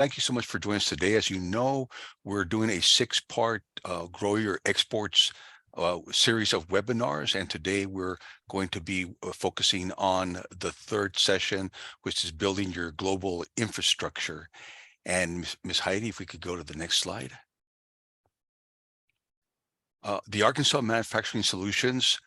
Thank you so much for joining us today. As you know, we're doing a six-part Grow Your Exports series of webinars, and today we're going to be focusing on the third session, which is building your global infrastructure. And Ms. Heidi, if we could go to the next slide. The Arkansas Manufacturing Solutions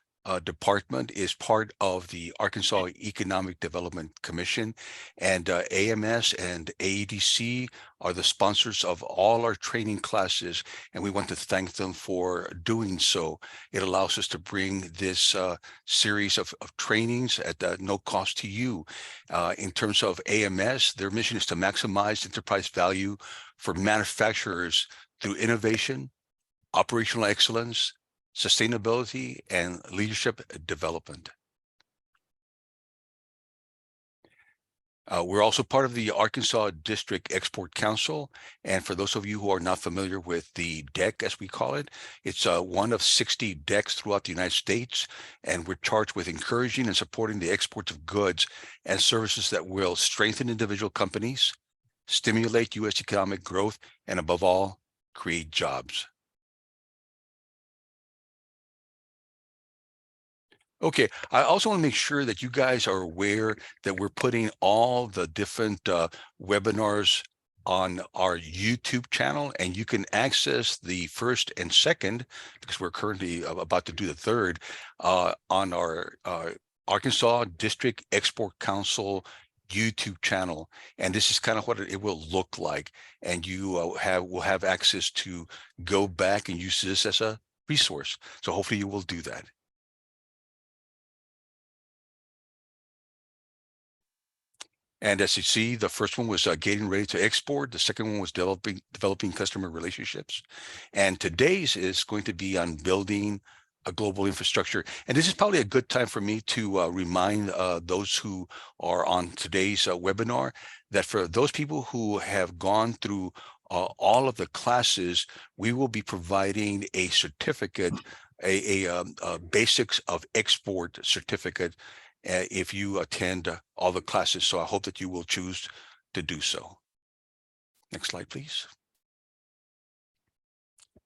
department is part of the Arkansas Economic Development Commission, and AMS and AEDC are the sponsors of all our training classes, and we want to thank them for doing so. It allows us to bring this series of trainings at no cost to you. In terms of AMS, their mission is to maximize enterprise value for manufacturers through innovation, operational excellence, sustainability, and leadership development. We're also part of the Arkansas District Export Council. And for those of you who are not familiar with the DEC, as we call it, it's one of 60 DECs throughout the United States. And we're charged with encouraging and supporting the exports of goods and services that will strengthen individual companies, stimulate U.S. economic growth, and above all, create jobs. Okay, I also want to make sure that you guys are aware that we're putting all the different webinars on our YouTube channel, and you can access the first and second, because we're currently about to do the third, on our Arkansas District Export Council YouTube channel. And this is kind of what it will look like. And you will have access to go back and use this as a resource. So hopefully you will do that. And as you see, the first one was getting ready to export. The second one was developing customer relationships. And today's is going to be on building a global infrastructure. And this is probably a good time for me to remind those who are on today's webinar that for those people who have gone through all of the classes, we will be providing a certificate, a basics of export certificate if you attend all the classes. So I hope that you will choose to do so. Next slide, please.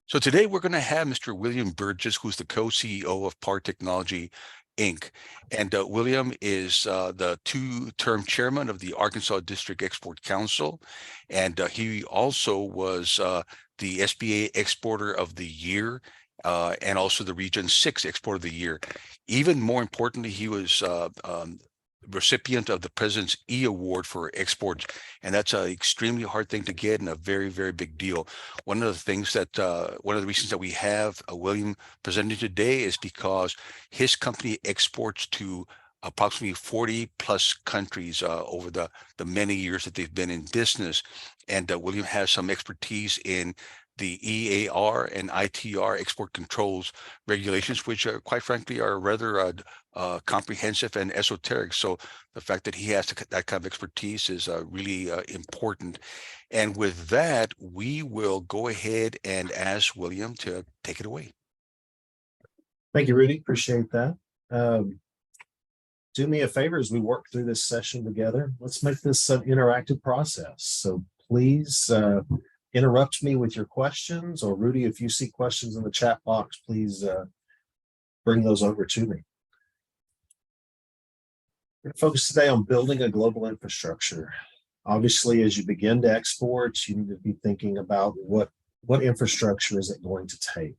So today we're going to have Mr. William Burgess, who's the co-CEO of PAR Technology, Inc. And William is the two-term chairman of the Arkansas District Export Council. And he also was the SBA Exporter of the Year and also the Region 6 Exporter of the Year. Even more importantly, he was recipient of the President's E Award for exports, and that's an extremely hard thing to get and a very, very big deal. One of the things that, one of the reasons that we have William presenting today is because his company exports to approximately 40 plus countries over the many years that they've been in business. And William has some expertise in the EAR and ITR export controls regulations, which quite frankly are rather comprehensive and esoteric. So the fact that he has that kind of expertise is really important. And with that, we will go ahead and ask William to take it away. Thank you, Rudy. Appreciate that. Do me a favor as we work through this session together. Let's make this an interactive process. So please interrupt me with your questions, or Rudy, if you see questions in the chat box, please bring those over to me. We're going to focus today on building a global infrastructure. Obviously, as you begin to export, you need to be thinking about what infrastructure is it going to take.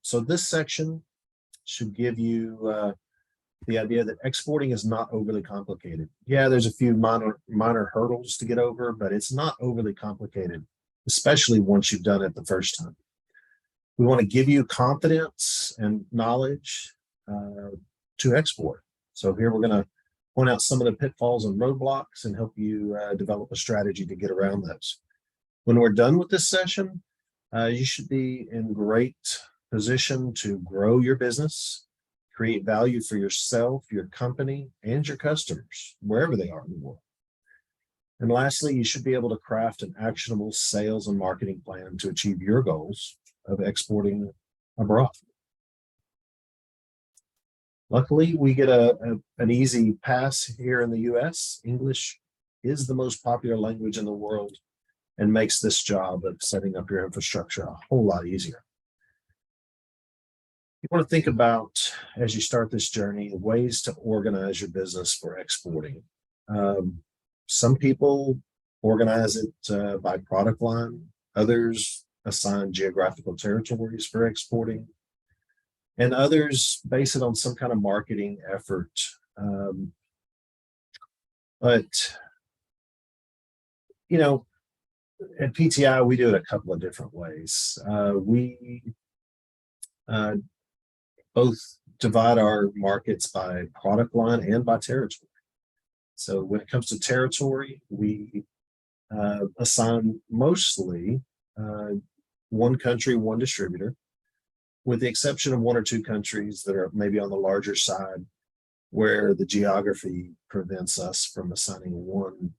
So this section should give you the idea that exporting is not overly complicated. Yeah, there's a few minor hurdles to get over, but it's not overly complicated, especially once you've done it the first time. We want to give you confidence and knowledge to export. So here we're going to point out some of the pitfalls and roadblocks and help you develop a strategy to get around those. When we're done with this session, you should be in great position to grow your business, create value for yourself, your company, and your customers, wherever they are in the world. And lastly, you should be able to craft an actionable sales and marketing plan to achieve your goals of exporting abroad. Luckily, we get an easy pass here in the US. English is the most popular language in the world and makes this job of setting up your infrastructure a whole lot easier. You want to think about, as you start this journey, ways to organize your business for exporting. Some people organize it by product line, others assign geographical territories for exporting, and others base it on some kind of marketing effort. But, you know, at PTI, we do it a couple of different ways. We both divide our markets by product line and by territory. So when it comes to territory, we assign mostly one country, one distributor, with the exception of one or two countries that are maybe on the larger side where the geography prevents us from assigning one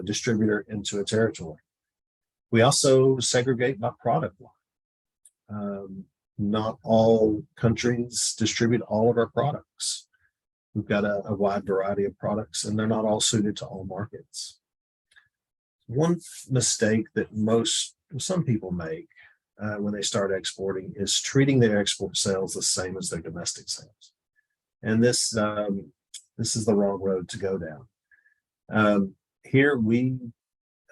distributor into a territory. We also segregate by product line. Not all countries distribute all of our products. We've got a wide variety of products, and they're not all suited to all markets. One mistake that some people make when they start exporting is treating their export sales the same as their domestic sales, and this is the wrong road to go down. Here we,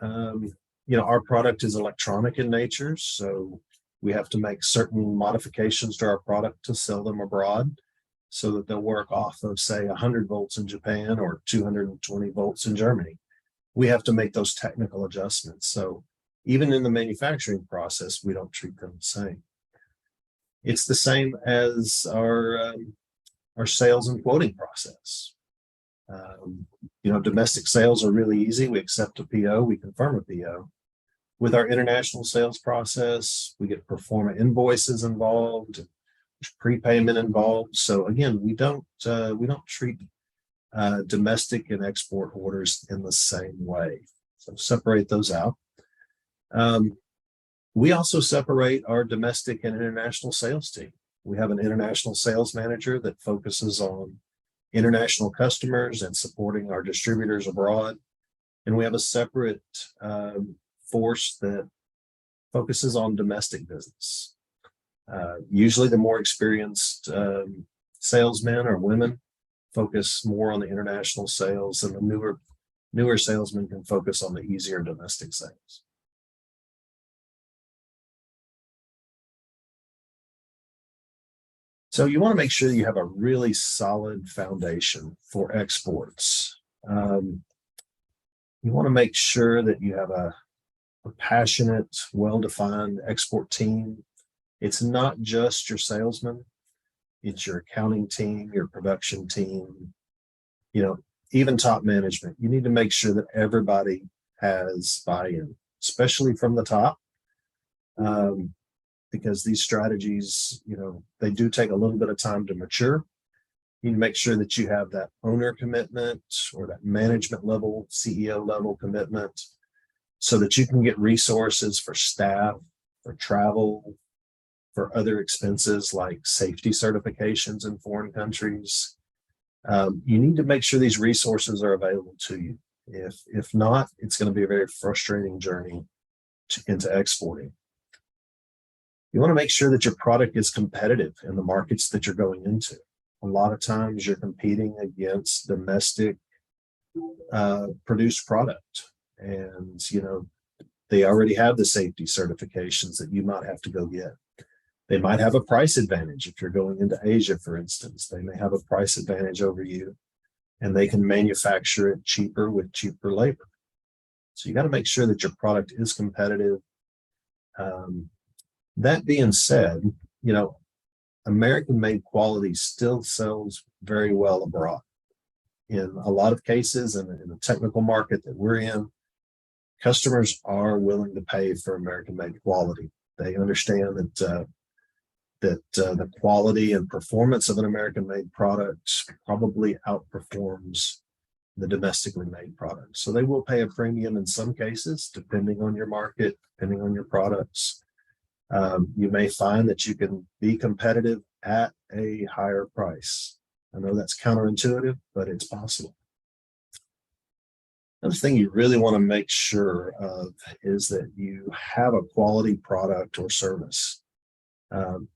our product is electronic in nature, so we have to make certain modifications to our product to sell them abroad so that they'll work off of, say, 100 volts in Japan or 220 volts in Germany. We have to make those technical adjustments. So even in the manufacturing process, we don't treat them the same. It's the same as our sales and quoting process. Domestic sales are really easy. We accept a PO, we confirm a PO. With our international sales process, we get pro forma invoices involved, there's prepayment involved. So again, we don't treat domestic and export orders in the same way. So separate those out. We also separate our domestic and international sales team. We have an international sales manager that focuses on international customers and supporting our distributors abroad. And we have a separate force that focuses on domestic business. Usually the more experienced salesmen or women focus more on the international sales, and the newer salesmen can focus on the easier domestic sales. So you want to make sure you have a really solid foundation for exports. You want to make sure that you have a passionate, well-defined export team. It's not just your salesman, it's your accounting team, your production team, even top management. You need to make sure that everybody has buy-in, especially from the top, because these strategies, they do take a little bit of time to mature. You need to make sure that you have that owner commitment or that management level, CEO level commitment, so that you can get resources for staff, for travel, for other expenses like safety certifications in foreign countries. You need to make sure these resources are available to you. If not, it's going to be a very frustrating journey into exporting. You want to make sure that your product is competitive in the markets that you're going into. A lot of times you're competing against domestic produced product, and they already have the safety certifications that you might have to go get. They might have a price advantage. If you're going into Asia, for instance, they may have a price advantage over you, and they can manufacture it cheaper with cheaper labor. So you got to make sure that your product is competitive. That being said, American-made quality still sells very well abroad. In a lot of cases, and in the technical market that we're in, customers are willing to pay for American-made quality. They understand that the quality and performance of an American-made product probably outperforms the domestically made product. So they will pay a premium in some cases, depending on your market, depending on your products. You may find that you can be competitive at a higher price. I know that's counterintuitive, but it's possible. Another thing you really want to make sure of is that you have a quality product or service. Um,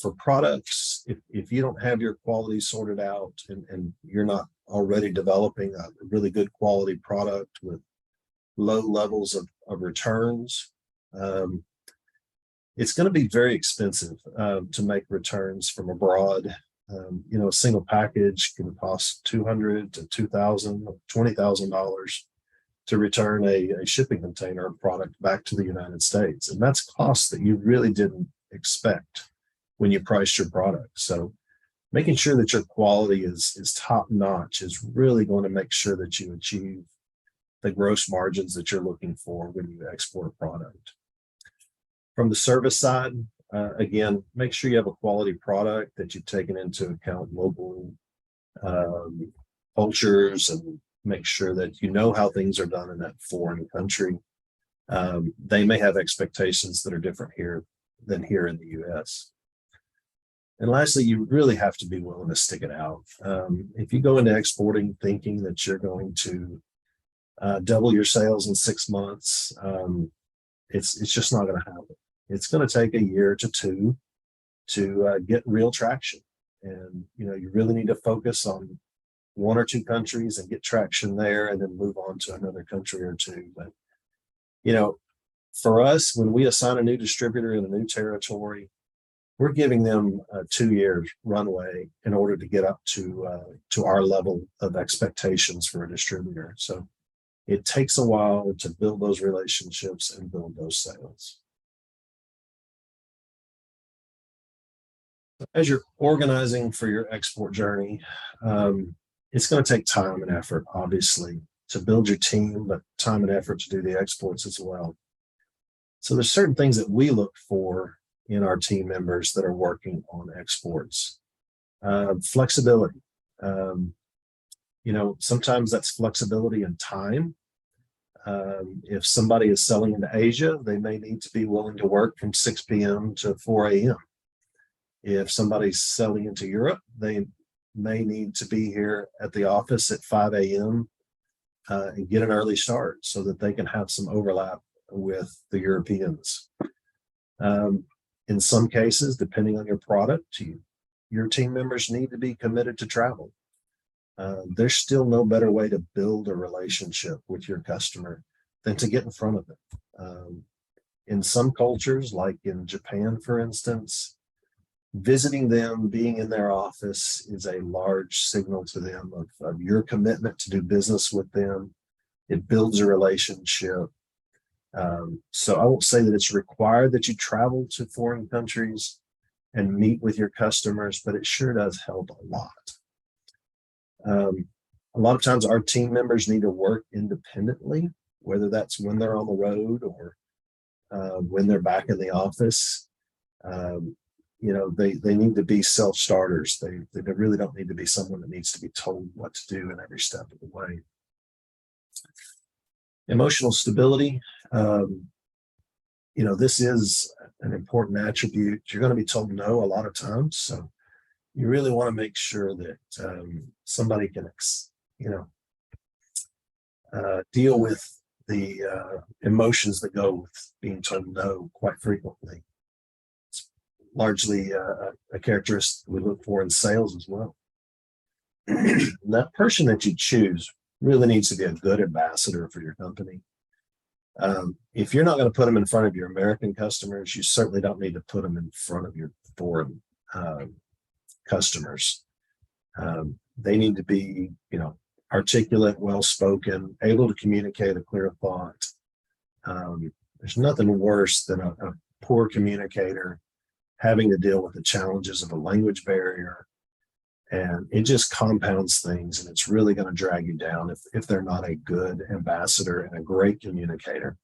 for products, if you don't have your quality sorted out and you're not already developing a really good quality product with low levels of returns, um, it's going to be very expensive to make returns from abroad. A single package can cost $200 to $2,000, $20,000 to return a shipping container of product back to the United States, and that's costs that you really didn't expect when you priced your product. So, making sure that your quality is top notch is really going to make sure that you achieve the gross margins that you're looking for when you export a product. From the service side, again, make sure you have a quality product, that you've taken into account local cultures, and make sure that you know how things are done in that foreign country. They may have expectations that are different here than here in the US. And lastly, you really have to be willing to stick it out. If you go into exporting thinking that you're going to double your sales in 6 months, it's just not going to happen. It's going to take a year to two to get real traction. And, you really need to focus on one or two countries and get traction there, and then move on to another country or two. But, for us, when we assign a new distributor in a new territory, we're giving them a 2 year runway in order to get up to our level of expectations for a distributor. So it takes a while to build those relationships and build those sales. As you're organizing for your export journey, it's going to take time and effort, obviously, to build your team, but time and effort to do the exports as well. So there's certain things that we look for in our team members that are working on exports. Flexibility. Sometimes that's flexibility in time. If somebody is selling into Asia, they may need to be willing to work from 6 p.m. to 4 a.m. If somebody's selling into Europe, they may need to be here at the office at 5 a.m. And get an early start so that they can have some overlap with the Europeans. In some cases, depending on your product, your team members need to be committed to travel. There's still no better way to build a relationship with your customer than to get in front of them. In some cultures, like in Japan, for instance, visiting them, being in their office is a large signal to them of your commitment to do business with them. It builds a relationship. So I won't say that it's required that you travel to foreign countries and meet with your customers, but it sure does help a lot. A lot of times our team members need to work independently, whether that's when they're on the road or when they're back in the office. They need to be self-starters. They really don't need to be someone that needs to be told what to do in every step of the way. Emotional stability. This is an important attribute. You're going to be told no a lot of times. So you really want to make sure that somebody can, deal with the emotions that go with being told no quite frequently. It's largely a characteristic we look for in sales as well. That person that you choose really needs to be a good ambassador for your company. If you're not going to put them in front of your American customers, you certainly don't need to put them in front of your foreign customers. They need to be, articulate, well-spoken, able to communicate a clear thought. There's nothing worse than a poor communicator having to deal with the challenges of a language barrier. And it just compounds things, and it's really going to drag you down if they're not a good ambassador and a great communicator.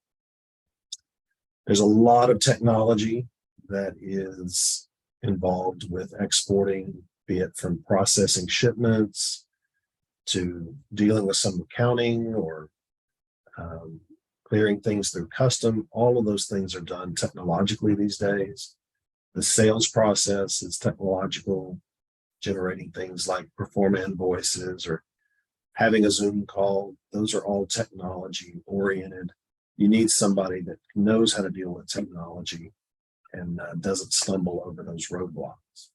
There's a lot of technology that is involved with exporting, be it from processing shipments to dealing with some accounting or clearing things through custom. All of those things are done technologically these days. The sales process is technological, generating things like pro forma invoices or having a Zoom call, those are all technology oriented. You need somebody that knows how to deal with technology and doesn't stumble over those roadblocks.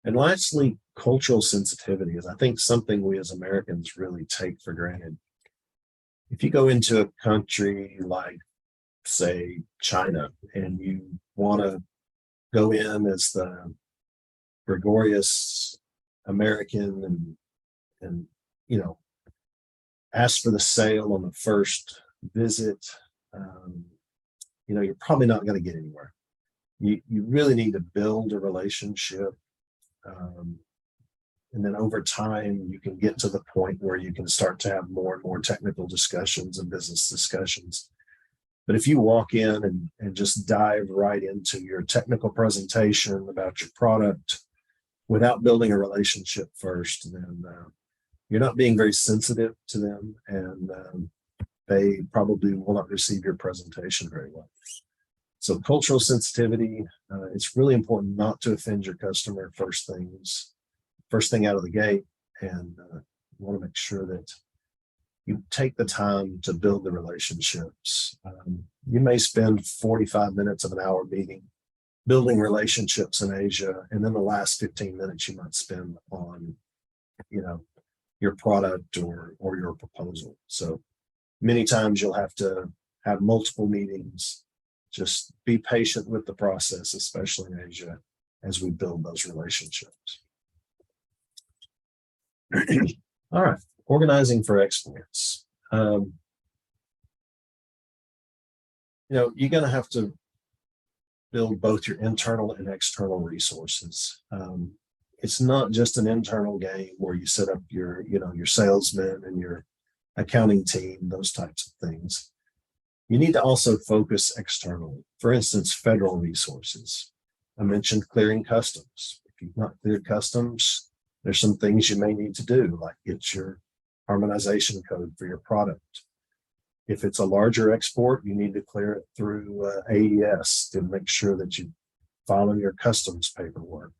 And lastly, cultural sensitivity is, I think, something we as Americans really take for granted. If you go into a country like, say, China, and you want to go in as the gregarious American and ask for the sale on the first visit, you're probably not going to get anywhere. You really need to build a relationship. And then over time, you can get to the point where you can start to have more and more technical discussions and business discussions. But if you walk in and just dive right into your technical presentation about your product without building a relationship first, then you're not being very sensitive to them, and they probably will not receive your presentation very well. So cultural sensitivity, it's really important not to offend your customer first thing out of the gate, and you want to make sure that you take the time to build the relationships. You may spend 45 minutes of an hour meeting, building relationships in Asia, and then the last 15 minutes you might spend on, your product or your proposal. So many times you'll have to have multiple meetings. Just be patient with the process, especially in Asia, as we build those relationships. All right, organizing for exports. You're going to have to build both your internal and external resources. It's not just an internal game where you set up your salesmen and your accounting team, those types of things. You need to also focus externally. For instance, federal resources. I mentioned clearing customs. If you've not cleared customs, there's some things you may need to do, like get your harmonization code for your product. If it's a larger export, you need to clear it through AES to make sure that you follow your customs paperwork.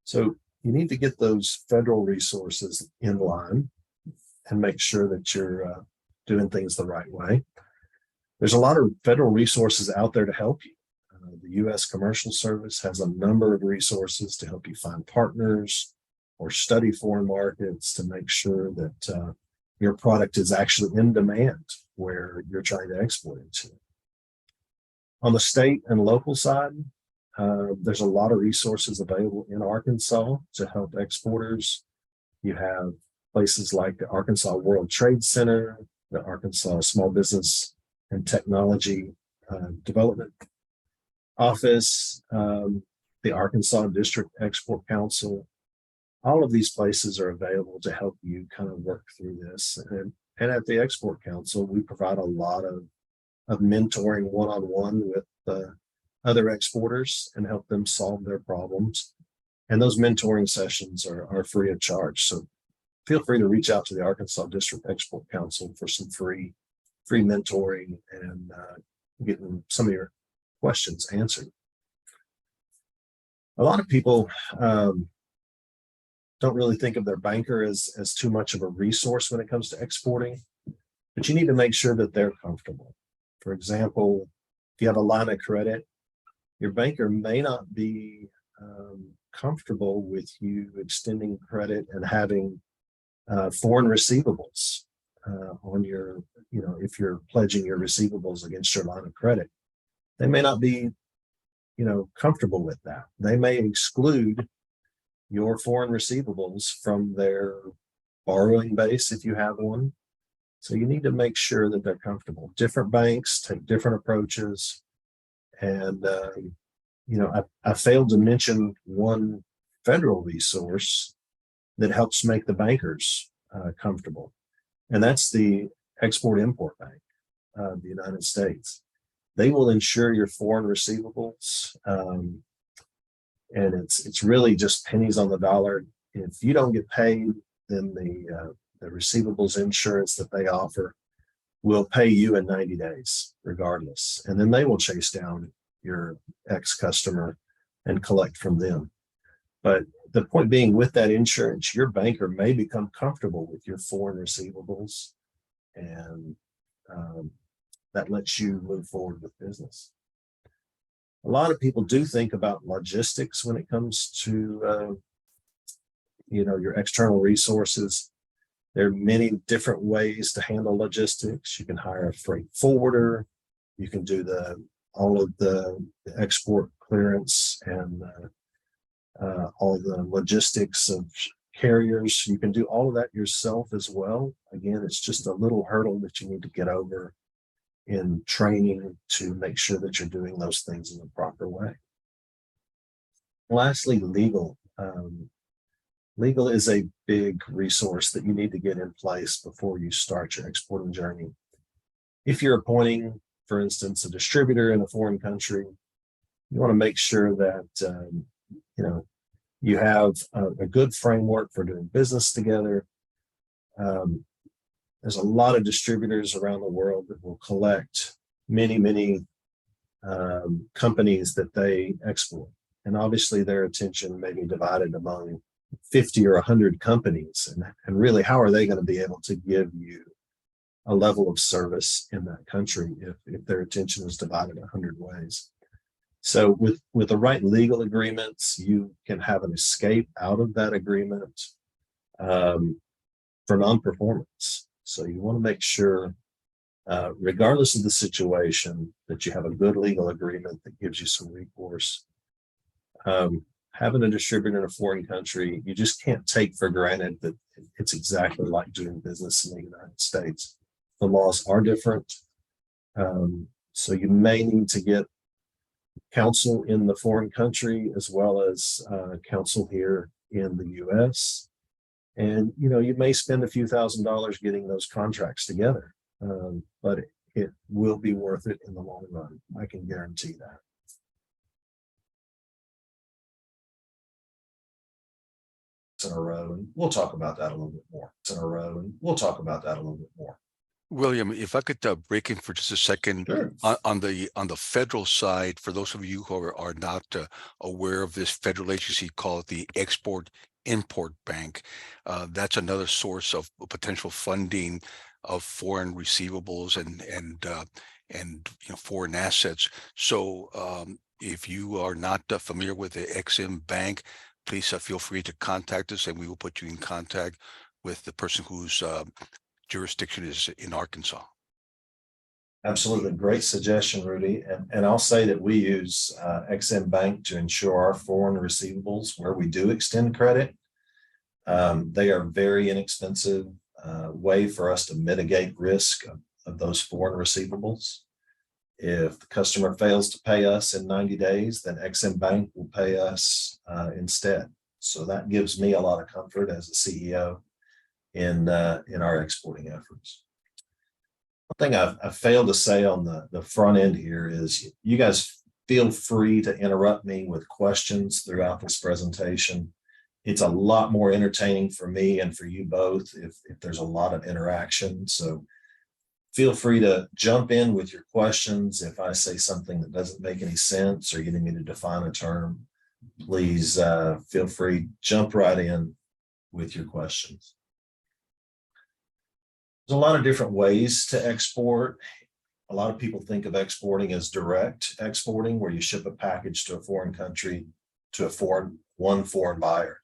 So you need to get those federal resources in line and make sure that you're doing things the right way. There's a lot of federal resources out there to help you. The U.S. Commercial Service has a number of resources to help you find partners or study foreign markets to make sure that your product is actually in demand where you're trying to export it to. On the state and local side, there's a lot of resources available in Arkansas to help exporters. You have places like the Arkansas World Trade Center, the Arkansas Small Business and Technology Development Office, the Arkansas District Export Council. All of these places are available to help you kind of work through this. And at the Export Council, we provide a lot of mentoring one-on-one with other exporters and help them solve their problems. And those mentoring sessions are free of charge. So feel free to reach out to the Arkansas District Export Council for some free mentoring and getting some of your questions answered. A lot of people don't really think of their banker as too much of a resource when it comes to exporting, but you need to make sure that they're comfortable. For example, if you have a line of credit, your banker may not be comfortable with you extending credit and having foreign receivables on your, if you're pledging your receivables against your line of credit. They may not be, comfortable with that. They may exclude your foreign receivables from their borrowing base if you have one. So you need to make sure that they're comfortable. Different banks take different approaches. And, I failed to mention one federal resource that helps make the bankers comfortable. And that's the Export-Import Bank of the United States. They will insure your foreign receivables. And it's really just pennies on the dollar. If you don't get paid, then the receivables insurance that they offer will pay you in 90 days regardless. And then they will chase down your ex-customer and collect from them. But the point being, with that insurance, your banker may become comfortable with your foreign receivables, and that lets you move forward with business. A lot of people do think about logistics when it comes to your external resources. There are many different ways to handle logistics. You can hire a freight forwarder. You can do all of the export clearance and all the logistics of carriers. You can do all of that yourself as well. Again, it's just a little hurdle that you need to get over in training to make sure that you're doing those things in the proper way. Lastly, legal. Legal is a big resource that you need to get in place before you start your exporting journey. If you're appointing, for instance, a distributor in a foreign country, you want to make sure that you have a good framework for doing business together. There's a lot of distributors around the world that will collect many companies that they export. And obviously their attention may be divided among 50 or 100 companies. And really, how are they going to be able to give you a level of service in that country if their attention is divided 100 ways? So with the right legal agreements, you can have an escape out of that agreement for non-performance. So you want to make sure, regardless of the situation, that you have a good legal agreement that gives you some recourse. Having a distributor in a foreign country, you just can't take for granted that it's exactly like doing business in the United States. The laws are different. So you may need to get counsel in the foreign country as well as counsel here in the US. And, you may spend a few $1,000s getting those contracts together, but it will be worth it in the long run. I can guarantee that. In a row, and we'll talk about that a little bit more. William, if I could break in for just a second. Sure. On the federal side, for those of you who are not aware of this federal agency called the Export-Import Bank, that's another source of potential funding of foreign receivables and foreign assets. So if you are not familiar with the Ex-Im Bank, please feel free to contact us, and we will put you in contact with the person whose jurisdiction is in Arkansas. Absolutely. Great suggestion, Rudy. And I'll say that we use Ex-Im Bank to ensure our foreign receivables where we do extend credit. They are very inexpensive way for us to mitigate risk of those foreign receivables. If the customer fails to pay us in 90 days, then Ex-Im Bank will pay us instead. So that gives me a lot of comfort as a CEO in our exporting efforts. One thing I failed to say on the front end here is you guys feel free to interrupt me with questions throughout this presentation. It's a lot more entertaining for me and for you both if there's a lot of interaction. So feel free to jump in with your questions. If I say something that doesn't make any sense or you need me to define a term, please feel free, jump right in with your questions. There's a lot of different ways to export. A lot of people think of exporting as direct exporting, where you ship a package to a foreign country to one foreign buyer.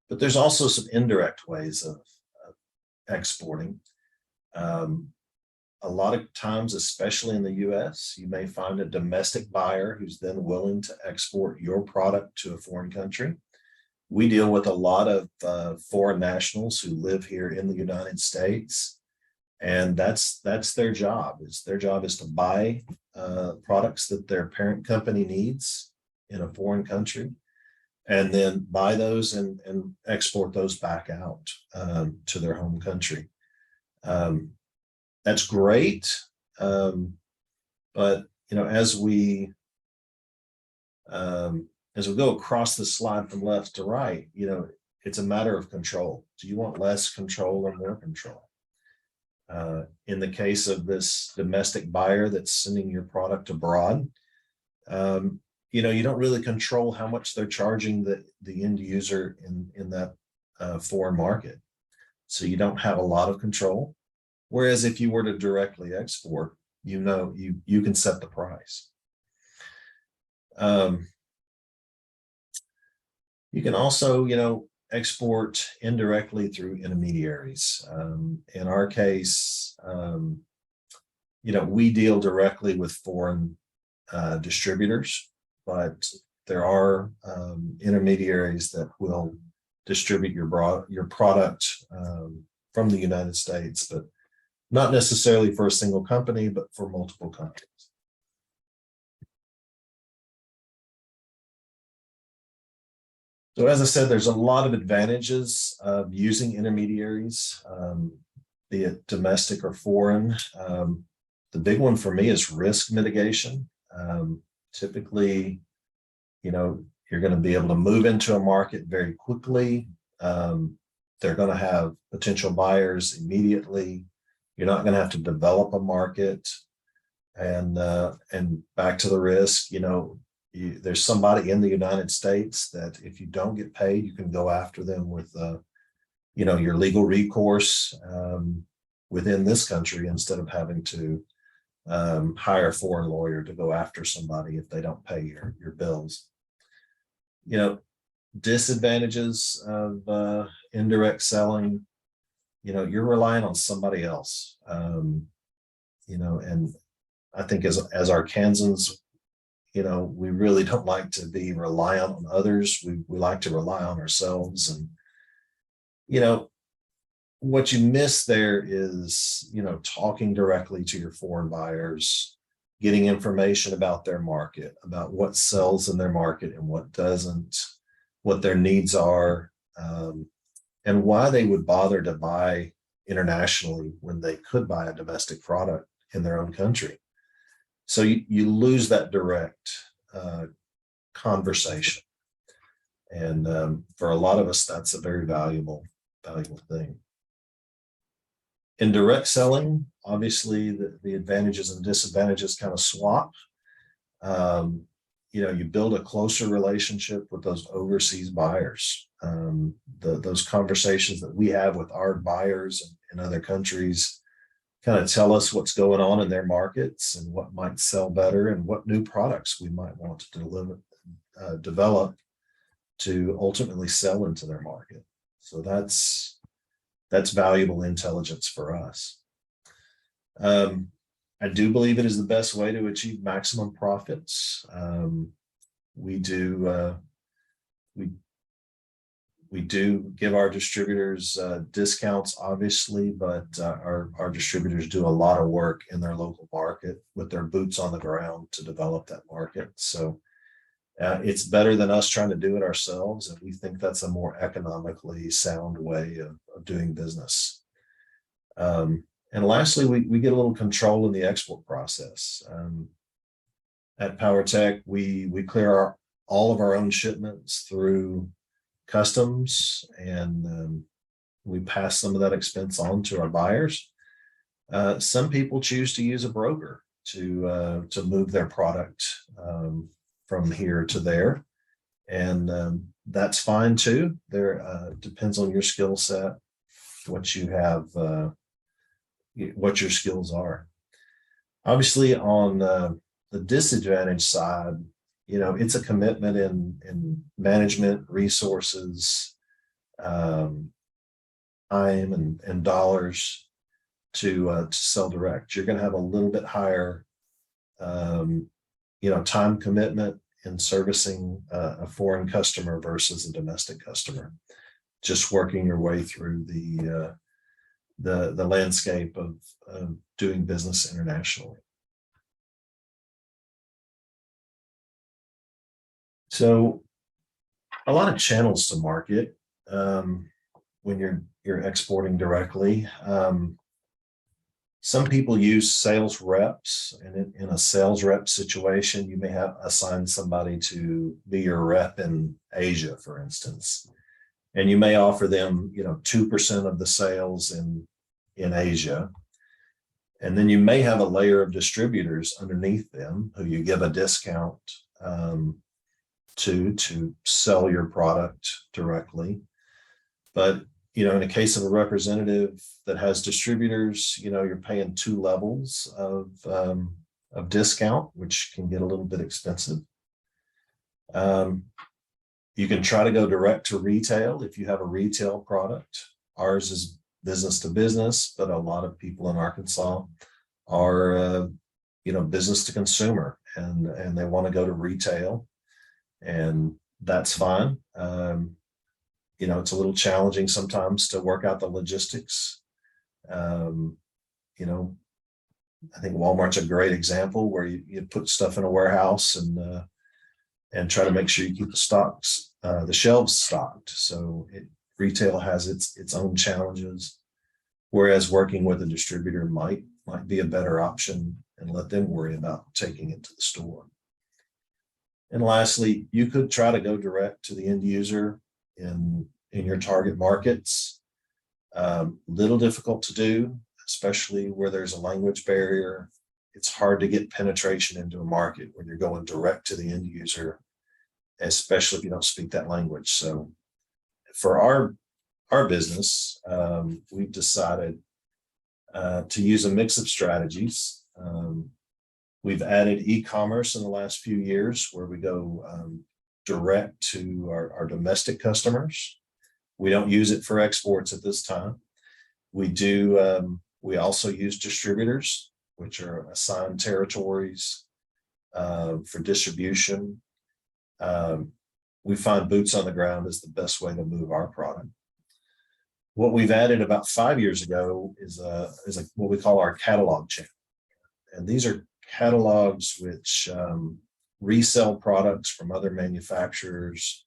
But there's also some indirect ways of exporting. A lot of times, especially in the US, you may find a domestic buyer who's then willing to export your product to a foreign country. We deal with a lot of foreign nationals who live here in the United States, and that's their job. Their job is to buy products that their parent company needs in a foreign country, and then buy those and export those back out to their home country. That's great, but as we go across the slide from left to right, it's a matter of control. Do you want less control or more control? In the case of this domestic buyer that's sending your product abroad, you don't really control how much they're charging the end user in that foreign market. So you don't have a lot of control. Whereas if you were to directly export, you can set the price. You can also, export indirectly through intermediaries. In our case, we deal directly with foreign distributors, but there are intermediaries that will distribute your product from the United States, but not necessarily for a single company, but for multiple companies. So as I said, there's a lot of advantages of using intermediaries, be it domestic or foreign. The big one for me is risk mitigation. Typically, you're going to be able to move into a market very quickly. They're going to have potential buyers immediately. You're not going to have to develop a market. And back to the risk, there's somebody in the United States that if you don't get paid, you can go after them with, your legal recourse within this country instead of having to hire a foreign lawyer to go after somebody if they don't pay your bills. Disadvantages of indirect selling, you're relying on somebody else. And I think as Arkansans, we really don't like to be reliant on others. We like to rely on ourselves. And, what you miss there is, talking directly to your foreign buyers, getting information about their market, about what sells in their market and what doesn't, what their needs are, and why they would bother to buy internationally when they could buy a domestic product in their own country. So you lose that direct conversation. And for a lot of us, that's a very valuable thing. In direct selling, obviously the advantages and disadvantages kind of swap. You build a closer relationship with those overseas buyers. Those conversations that we have with our buyers in other countries kind of tell us what's going on in their markets and what might sell better and what new products we might want to develop to ultimately sell into their market. So that's valuable intelligence for us. I do believe it is the best way to achieve maximum profits. We do give our distributors discounts, obviously, but our distributors do a lot of work in their local market with their boots on the ground to develop that market. So it's better than us trying to do it ourselves, and we think that's a more economically sound way of doing business. And lastly, we get a little control in the export process. At PowerTech, we clear all of our own shipments through customs, and we pass some of that expense on to our buyers. Some people choose to use a broker to move their product from here to there, and that's fine too. There depends on your skill set, what you have, what your skills are. Obviously, on the disadvantage side, it's a commitment in management, resources, time, and dollars to sell direct. You're going to have a little bit higher, time commitment in servicing a foreign customer versus a domestic customer. Just working your way through the landscape of doing business internationally. So a lot of channels to market when you're exporting directly. Some people use sales reps, and in a sales rep situation, you may have assigned somebody to be your rep in Asia, for instance, and you may offer them, 2% of the sales in Asia. And then you may have a layer of distributors underneath them who you give a discount to sell your product directly. But in a case of a representative that has distributors, you're paying two levels of discount, which can get a little bit expensive. You can try to go direct to retail if you have a retail product. Ours is business to business, but a lot of people in Arkansas are business to consumer, and they want to go to retail, and that's fine. It's a little challenging sometimes to work out the logistics. I think Walmart's a great example where you put stuff in a warehouse and try to make sure you keep the shelves stocked. So retail has its own challenges, whereas working with a distributor might be a better option and let them worry about taking it to the store. And lastly, you could try to go direct to the end user in your target markets. Little difficult to do, especially where there's a language barrier. It's hard to get penetration into a market when you're going direct to the end user, especially if you don't speak that language. So for our business, we've decided to use a mix of strategies. We've added e-commerce in the last few years where we go direct to our domestic customers. We don't use it for exports at this time. We also use distributors, which are assigned territories for distribution. We find boots on the ground is the best way to move our product. What we've added about 5 years ago is what we call our catalog channel. And these are catalogs which resell products from other manufacturers.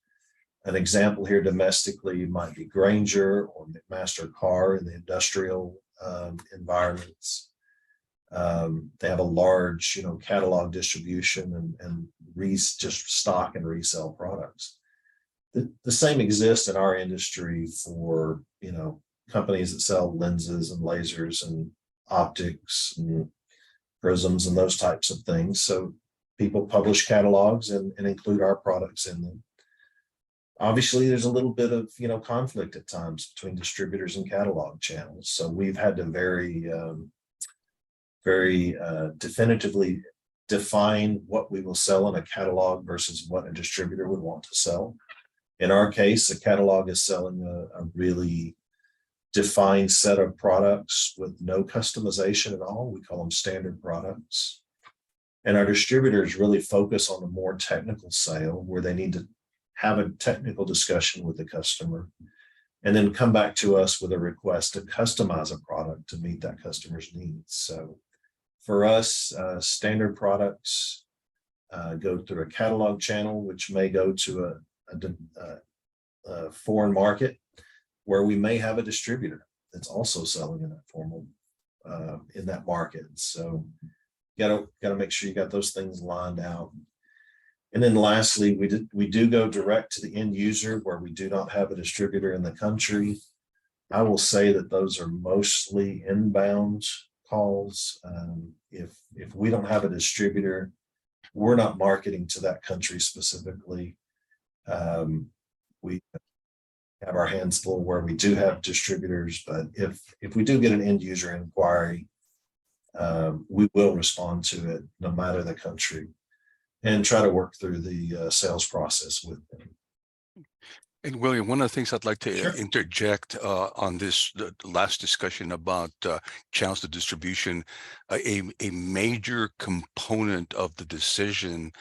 An example here domestically might be Grainger or McMaster Carr in the industrial environments. They have a large, catalog distribution and just stock and resell products. The same exists in our industry for, companies that sell lenses and lasers and optics and prisms and those types of things. So people publish catalogs and include our products in them. Obviously, there's a little bit of, conflict at times between distributors and catalog channels. So we've had to very definitively define what we will sell in a catalog versus what a distributor would want to sell. In our case, a catalog is selling a really defined set of products with no customization at all. We call them standard products. And our distributors really focus on a more technical sale where they need to have a technical discussion with the customer and then come back to us with a request to customize a product to meet that customer's needs. So for us, standard products go through a catalog channel, which may go to a foreign market where we may have a distributor that's also selling in that market. So got to make sure you got those things lined out. And then lastly, we do go direct to the end user where we do not have a distributor in the country. I will say that those are mostly inbound calls. If we don't have a distributor, we're not marketing to that country specifically. We have our hands full where we do have distributors, but if we do get an end user inquiry, we will respond to it no matter the country and try to work through the sales process with them. And William, one of the things I'd like to Sure. interject on the last discussion about channels of distribution, a major component of the decision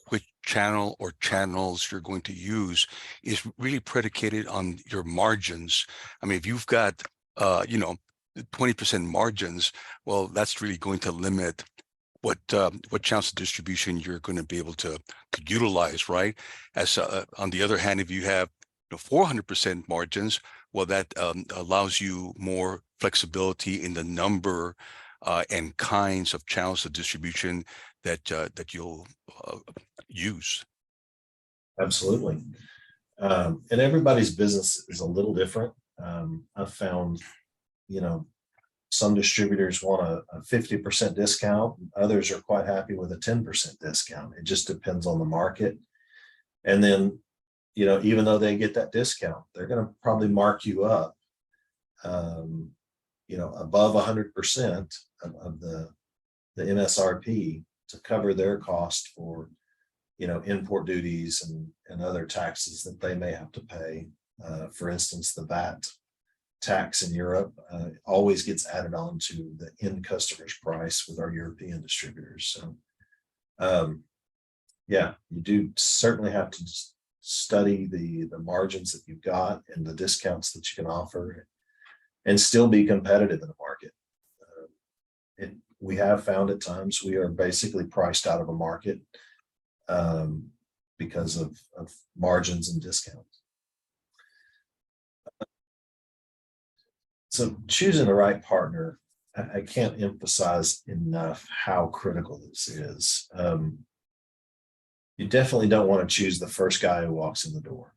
which channel or channels you're going to use is really predicated on your margins. I mean, if you've got 20% margins, well, that's really going to limit what channels of distribution you're going to be able to utilize, right? As on the other hand, if you have 400% margins, well, that allows you more flexibility in the number and kinds of channels of distribution that you'll use. Absolutely. And everybody's business is a little different. I've found, Some distributors want a 50% discount. Others are quite happy with a 10% discount. It just depends on the market. And then, even though they get that discount, they're going to probably mark you up, above 100% of the MSRP to cover their cost for, import duties and other taxes that they may have to pay. For instance, the VAT tax in Europe always gets added on to the end customer's price with our European distributors. So, yeah, you do certainly have to study the margins that you've got and the discounts that you can offer and still be competitive in the market. We have found at times we are basically priced out of a market because of margins and discounts. So choosing the right partner, I can't emphasize enough how critical this is. You definitely don't want to choose the first guy who walks in the door.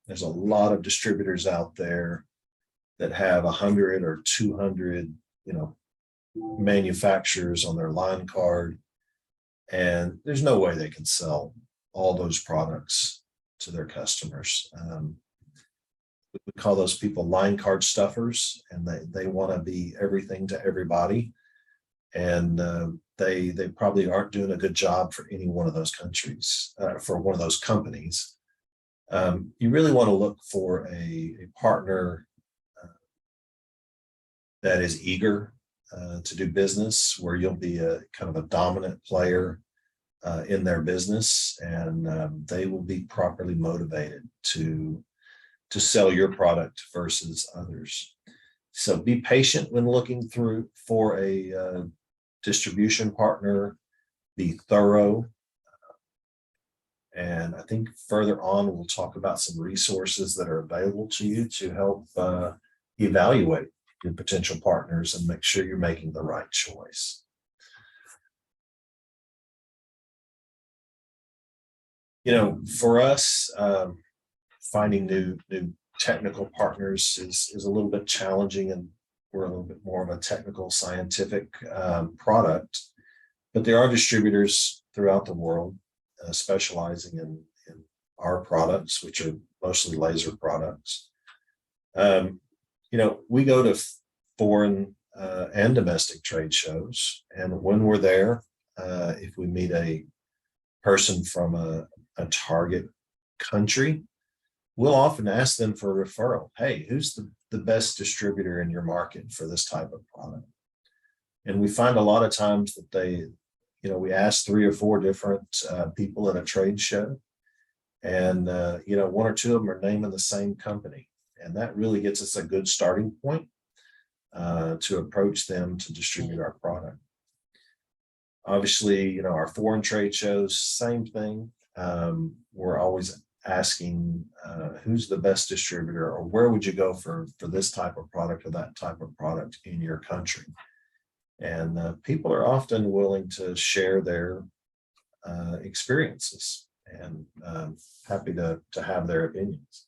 There's a lot of distributors out there that have 100 or 200, manufacturers on their line card, and there's no way they can sell all those products to their customers. We call those people line card stuffers, and they want to be everything to everybody, and they probably aren't doing a good job for any one of those countries, for one of those companies. You really want to look for a partner that is eager to do business, where you'll be a kind of a dominant player in their business, and they will be properly motivated to sell your product versus others. So be patient when looking through for a distribution partner, be thorough. And I think further on, we'll talk about some resources that are available to you to help evaluate your potential partners and make sure you're making the right choice. For us, finding new technical partners is a little bit challenging, and we're a little bit more of a technical scientific product, but there are distributors throughout the world specializing in our products, which are mostly laser products. We go to foreign and domestic trade shows, and when we're there, if we meet a person from a target country, we'll often ask them for a referral. Hey, who's the best distributor in your market for this type of product? And we find a lot of times that we ask 3 or 4 different people at a trade show, and 1 or 2 of them are naming the same company. And that really gets us a good starting point to approach them to distribute our product. Obviously, our foreign trade shows, same thing. We're always asking who's the best distributor, or where would you go for this type of product or that type of product in your country. And people are often willing to share their experiences, and happy to have their opinions.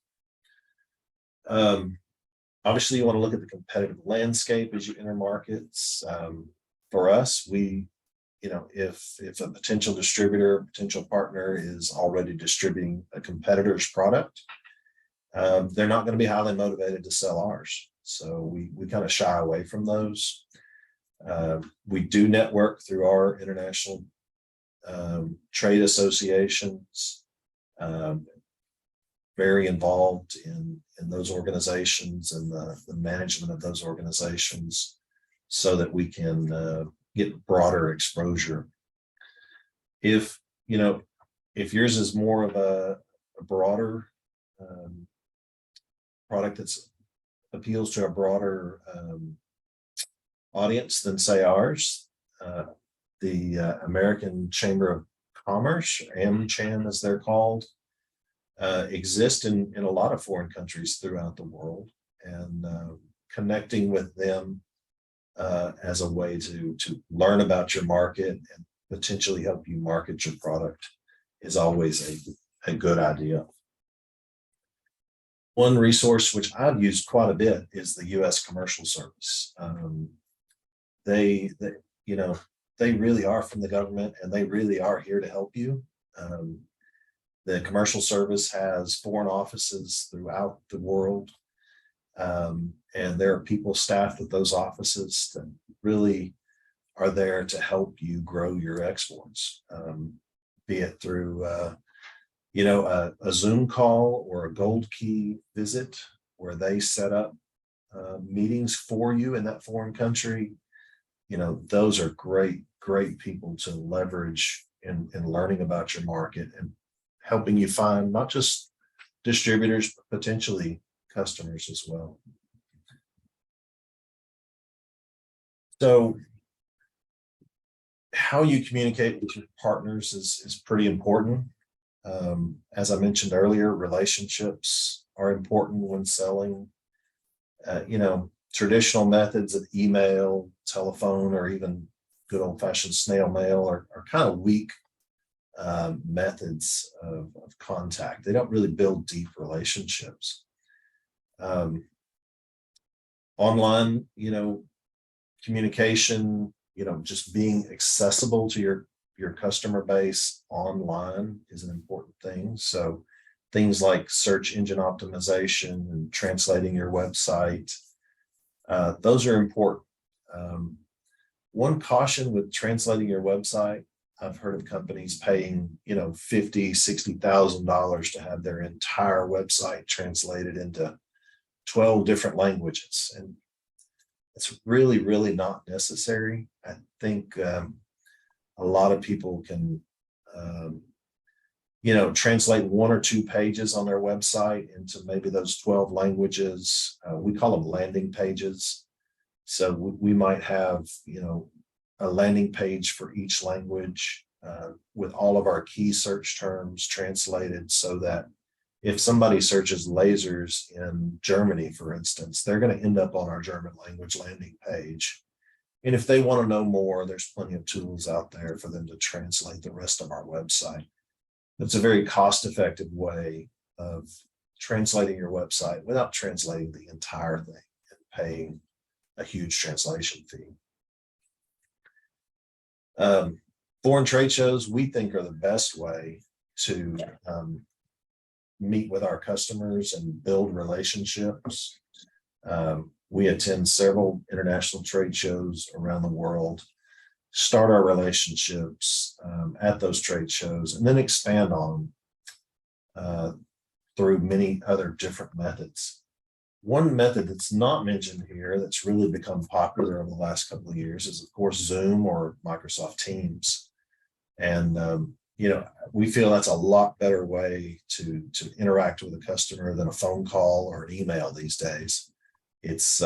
Obviously, you want to look at the competitive landscape as you enter markets. For us, if a potential distributor, potential partner is already distributing a competitor's product, they're not going to be highly motivated to sell ours. So we kind of shy away from those. We do network through our international trade associations, very involved in those organizations and the management of those organizations, so that we can get broader exposure. If yours is more of a broader product that appeals to a broader audience than, say, ours, the American Chamber of Commerce, AmCham as they're called, exist in a lot of foreign countries throughout the world, and connecting with them as a way to learn about your market and potentially help you market your product is always a good idea. One resource which I've used quite a bit is the U.S. Commercial Service. They, you know, they really are from the government, and they really are here to help you. Um, the Commercial Service has foreign offices throughout the world, and there are people staffed at those offices that really are there to help you grow your exports, be it through a Zoom call or a gold key visit where they set up meetings for you in that foreign country. Those are great people to leverage in learning about your market and helping you find not just distributors, but potentially customers as well. So how you communicate with your partners is pretty important. As I mentioned earlier, relationships are important when selling. Traditional methods of email, telephone, or even good old-fashioned snail mail are kind of weak methods of contact. They don't really build deep relationships. Online, communication, just being accessible to your customer base online is an important thing. So things like search engine optimization and translating your website, those are important. One caution with translating your website, I've heard of companies paying, $50,000-$60,000 to have their entire website translated into 12 different languages. And it's really not necessary. I think a lot of people can, translate one or two pages on their website into maybe those 12 languages. We call them landing pages. So we might have, a landing page for each language with all of our key search terms translated so that if somebody searches lasers in Germany, for instance, they're going to end up on our German language landing page. And if they want to know more, there's plenty of tools out there for them to translate the rest of our website. It's a very cost-effective way of translating your website without translating the entire thing and paying a huge translation fee. Foreign trade shows, we think, are the best way to meet with our customers and build relationships. We attend several international trade shows around the world, start our relationships at those trade shows, and then expand on through many other different methods. One method that's not mentioned here that's really become popular over the last couple of years is, of course, Zoom or Microsoft Teams. And we feel that's a lot better way to interact with a customer than a phone call or an email these days. It's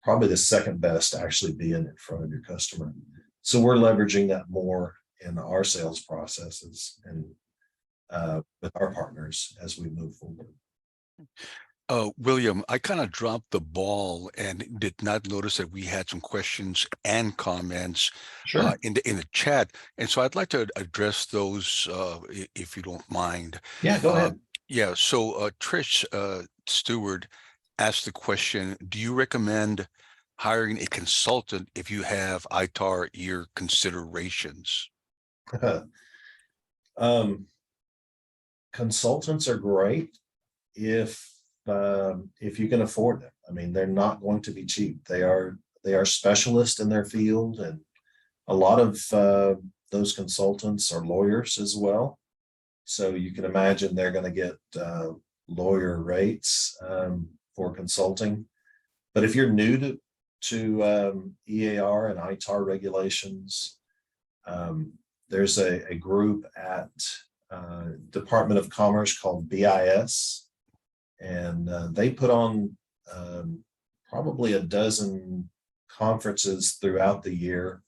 probably the second best to actually being in front of your customer. So we're leveraging that more in our sales processes and with our partners as we move forward. William, I kind of dropped the ball and did not notice that we had some questions and comments Sure. in the chat, and so I'd like to address those if you don't mind. Yeah, go ahead. Yeah. So Trish Stewart asked the question: do you recommend hiring a consultant if you have ITAR year considerations? Consultants are great if you can afford them. I mean, they're not going to be cheap. They are specialists in their field, and a lot of those consultants are lawyers as well. So you can imagine they're going to get lawyer rates for consulting. But if you're new to EAR and ITAR regulations, there's a group at Department of Commerce called BIS, and they put on probably a dozen conferences throughout the year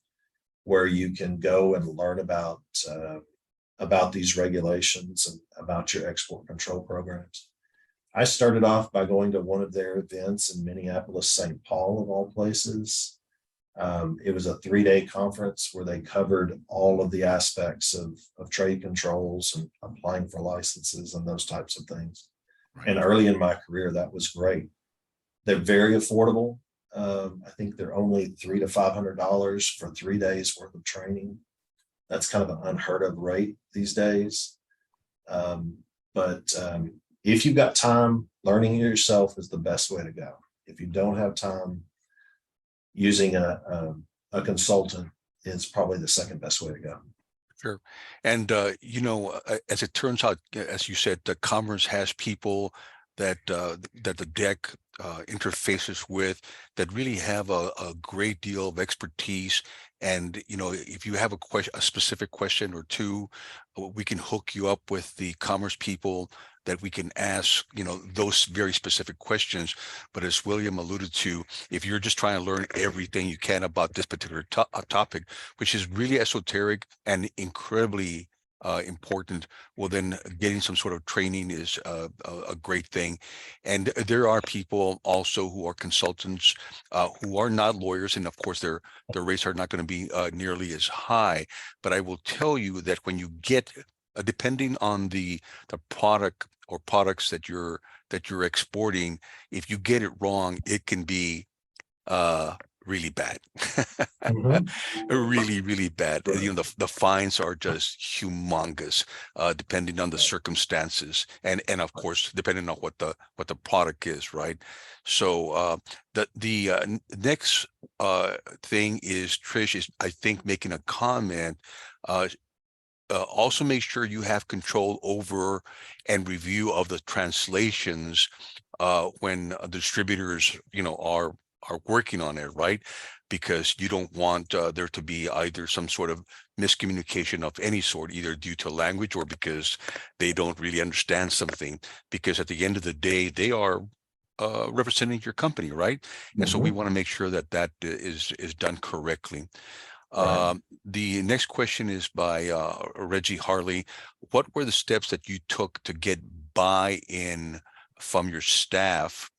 where you can go and learn about these regulations and about your export control programs. I started off by going to one of their events in Minneapolis, St. Paul, of all places. It was a 3-day conference where they covered all of the aspects of trade controls and applying for licenses and those types of things. Right. And early in my career, that was great. They're very affordable. I think they're only $300 to $500 for 3 days worth of training. That's kind of an unheard of rate these days. Um, but if you've got time, learning it yourself is the best way to go. If you don't have time, using a consultant is probably the second best way to go. Sure. And, as it turns out, as you said, the Commerce has people that the deck interfaces with that really have a great deal of expertise. And, if you have a specific question or two, we can hook you up with the Commerce people that we can ask, those very specific questions. But as William alluded to, if you're just trying to learn everything you can about this particular topic, which is really esoteric and incredibly important, well, then getting some sort of training is a great thing. And there are people also who are consultants who are not lawyers, and of course their rates are not going to be nearly as high. But I will tell you that when you get, depending on the product or products that you're exporting, if you get it wrong, it can be really bad. Mhm. Really, really bad. Right. The fines are just humongous, depending on the circumstances, and of course, depending on what the product is, right? So the next thing is Trish is, I think, making a comment. Uh, also make sure you have control over and review of the translations when distributors, are working on it, right? Because you don't want there to be either some sort of miscommunication of any sort, either due to language or because they don't really understand something. Because at the end of the day, they are representing your company, right? And so we Mhm. want to make sure that that is done correctly. Right. The next question is by Reggie Harley. What were the steps that you took to get buy-in from your staff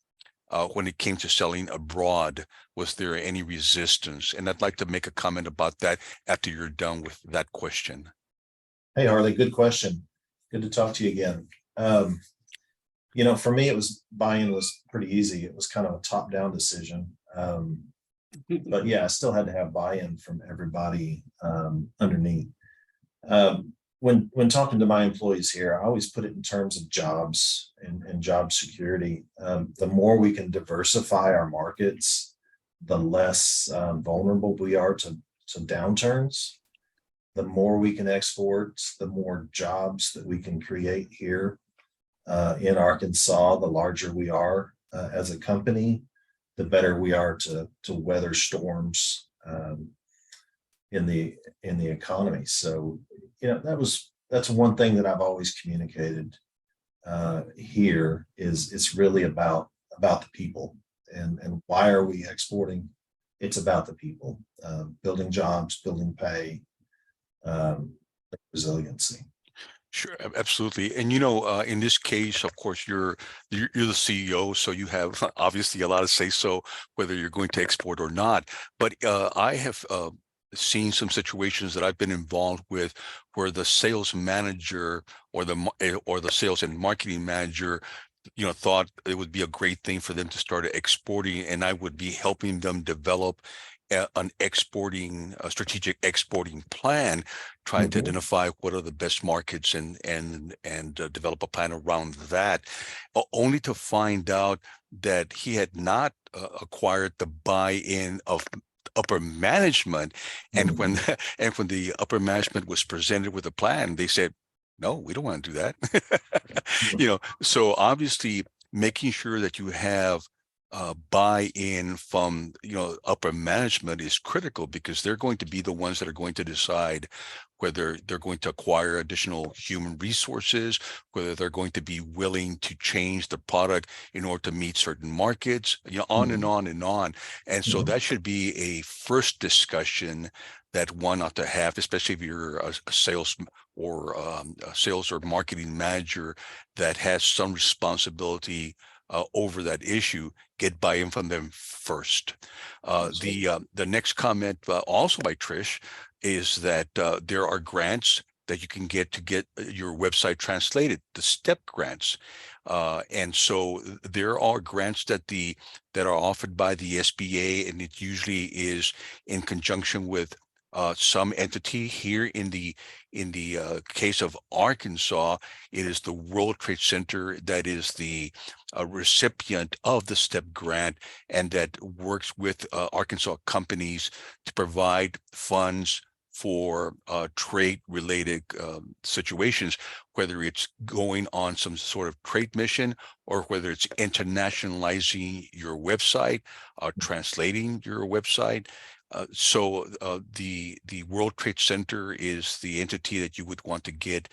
when it came to selling abroad? Was there any resistance? And I'd like to make a comment about that after you're done with that question. Hey, Harley, good question. Good to talk to you again. For me, it was buy-in was pretty easy. It was kind of a top-down decision. But yeah, I still had to have buy-in from everybody underneath. When talking to my employees here, I always put it in terms of jobs and job security. The more we can diversify our markets, the less vulnerable we are to downturns. The more we can export, the more jobs that we can create here in Arkansas. The larger we are as a company, the better we are to weather storms in the economy. So that's one thing that I've always communicated here is it's really about the people and why are we exporting? It's about the people, building jobs, building pay, um, resiliency. Sure, absolutely. And in this case, of course, you're the CEO, so you have obviously a lot of say so whether you're going to export or not. But I have seen some situations that I've been involved with where the sales manager or the sales and marketing manager, thought it would be a great thing for them to start exporting, and I would be helping them develop a strategic exporting plan, trying to Mhm. identify what are the best markets and develop a plan around that, only to find out that he had not acquired the buy-in of upper management. And when Mhm. and when the upper management was presented with a plan, they said, no, we don't want to do that. So obviously making sure that you have buy-in from upper management is critical, because they're going to be the ones that are going to decide whether they're going to acquire additional human resources, whether they're going to be willing to change the product in order to meet certain markets, on and Mhm. on and on. And so Mhm. that should be a first discussion that one ought to have, especially if you're a sales or a sales or marketing manager that has some responsibility over that issue. Get buy-in from them first. Absolutely. The next comment, also by Trish, is that there are grants that you can get to get your website translated, the STEP grants. And so there are grants that are offered by the SBA, and it usually is in conjunction with some entity. Here in the case of Arkansas, it is the World Trade Center that is the recipient of the STEP grant, and that works with Arkansas companies to provide funds for trade-related situations, whether it's going on some sort of trade mission, or whether it's internationalizing your website, translating your website. The World Trade Center is the entity that you would want to get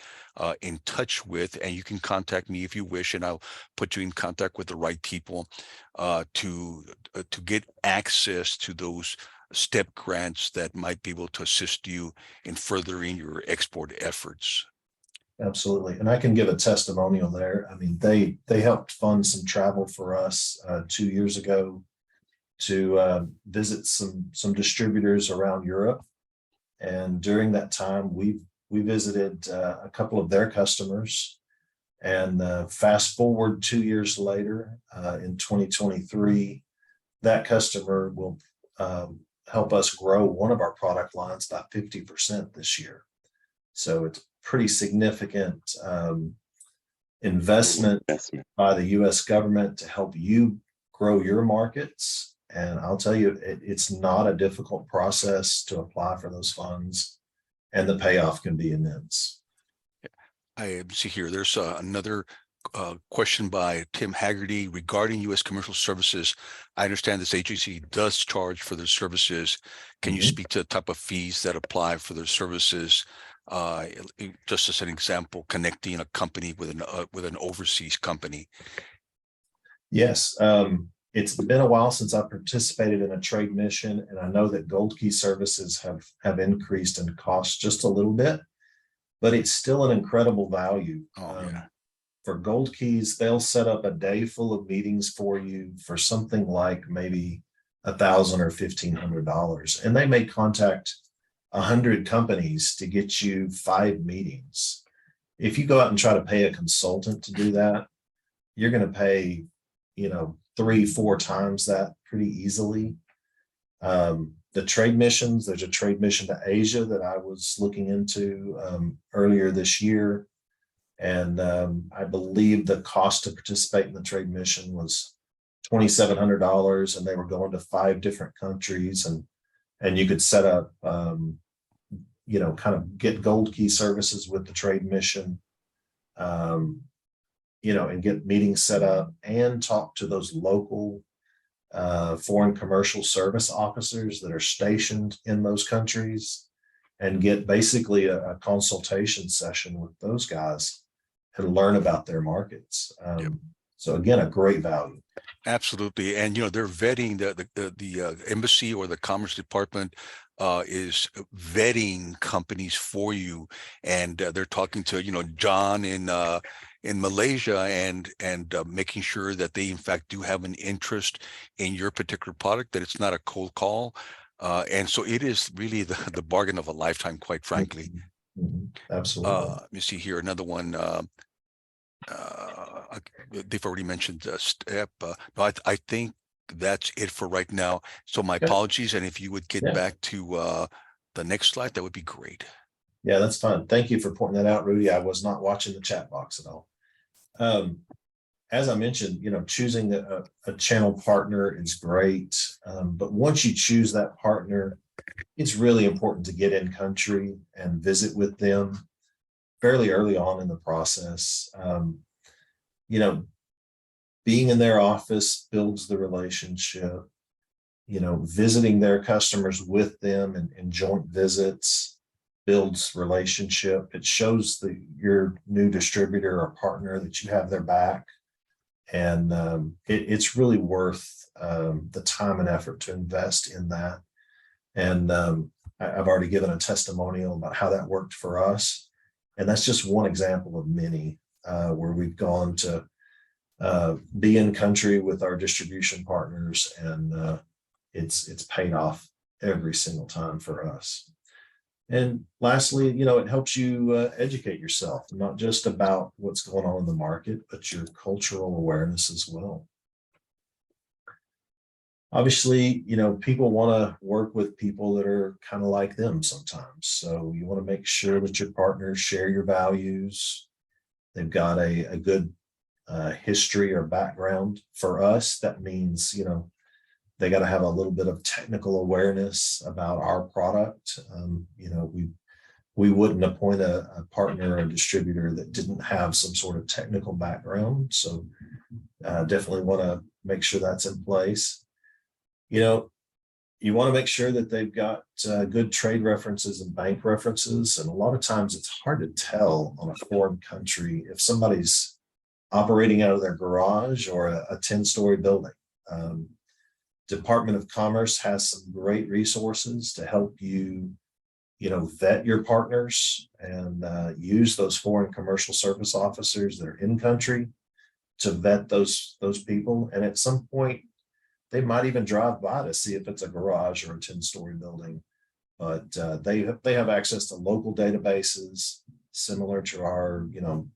in touch with, and you can contact me if you wish, and I'll put you in contact with the right people to get access to those STEP grants that might be able to assist you in furthering your export efforts. Absolutely. And I can give a testimonial there. I mean, they helped fund some travel for us 2 years ago to visit some distributors around Europe. And during that time, we visited a couple of their customers. And fast forward 2 years later, in 2023, that customer will help us grow one of our product lines by 50% this year. So it's pretty significant investment by the U.S. government to help you grow your markets. And I'll tell you, it's not a difficult process to apply for those funds, and the payoff can be immense. I see here, there's another question by Tim Haggerty regarding U.S. commercial services. I understand this agency does charge for their services. Can you speak to the type of fees that apply for their services? Just as an example, connecting a company with an overseas company. Yes, it's been a while since I participated in a trade mission, and I know that Gold Key services have increased in cost just a little bit, but it's still an incredible value. For Gold Keys, they'll set up a day full of meetings for you for something like maybe $1,000 or $1,500, and they may contact 100 companies to get you 5 meetings. If you go out and try to pay a consultant to do that, you're going to pay, 3-4 times that pretty easily. The trade missions, there's a trade mission to Asia that I was looking into earlier this year. And I believe the cost to participate in the trade mission was $2,700, and they were going to 5 different countries, and you could set up, kind of get Gold Key services with the trade mission, and get meetings set up and talk to those local foreign commercial service officers that are stationed in those countries, and get basically a consultation session with those guys and learn about their markets. So again, a great value. Absolutely. And, they're vetting the embassy or the Commerce Department is vetting companies for you. And they're talking to, John in Malaysia and making sure that they, in fact, do have an interest in your particular product, that it's not a cold call. And so it is really the bargain of a lifetime, quite frankly. Absolutely. Let me see here, another one. They've already mentioned STEP. No, I think that's it for right now. So my apologies, and if you would get back to the next slide, that would be great. Yeah, that's fine. Thank you for pointing that out, Rudy. I was not watching the chat box at all. As I mentioned, choosing a channel partner is great, but once you choose that partner, it's really important to get in country and visit with them fairly early on in the process. Being in their office builds the relationship. Visiting their customers with them and joint visits builds relationship. It shows your new distributor or partner that you have their back, and it's really worth the time and effort to invest in that. And I've already given a testimonial about how that worked for us, and that's just one example of many where we've gone to be in country with our distribution partners, and it's paid off every single time for us. And lastly, it helps you educate yourself, not just about what's going on in the market, but your cultural awareness as well. Obviously, people want to work with people that are kind of like them sometimes. So you want to make sure that your partners share your values. They've got a good history or background. For us, that means, they got to have a little bit of technical awareness about our product. We wouldn't appoint a partner or a distributor that didn't have some sort of technical background. So definitely want to make sure that's in place. You know, you want to make sure that they've got good trade references and bank references. And a lot of times it's hard to tell on a foreign country if somebody's operating out of their garage or a 10-story building. Department of Commerce has some great resources to help you, vet your partners and use those foreign commercial service officers that are in country to vet those people. And at some point, they might even drive by to see if it's a garage or a 10-story building. But they have access to local databases similar to our,